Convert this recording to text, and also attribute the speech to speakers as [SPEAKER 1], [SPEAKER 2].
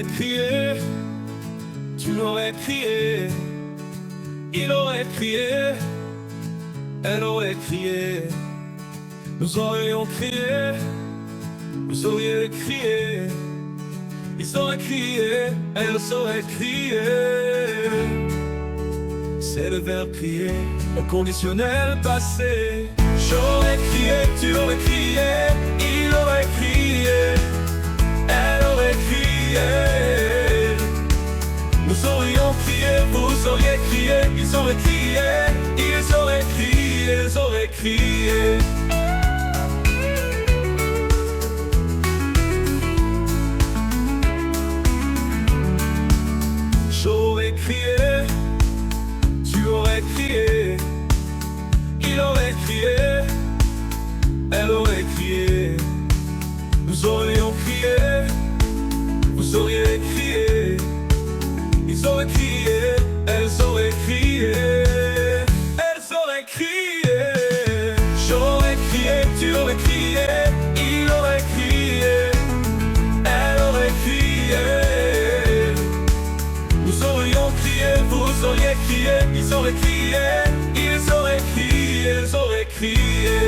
[SPEAKER 1] aurais crié, tu aurais crié, il aurait crié, elle aurait crié, nous aurions crié, vous auriez crié, ils auraient crié, elles auraient crié. C'est le verbe crier, au conditionnel passé. J'aurais crié, tu aurais crié, il aurait crié, elle aurait crié, nous aurions crié, vous auriez crié, ils auraient crié, ils auraient crié, ils auraient crié. J'aurais crié, tu aurais crié, il aurait crié, elle aurait crié, nous aurions crié, vous auriez crié, ils auraient crié, elles auraient crié, elles auraient crié. J'aurais crié, tu aurais crié, il aurait crié, elle aurait crié, nous aurions crié, vous auriez crié, ils auraient crié, ils auraient crié, ils auraient crié.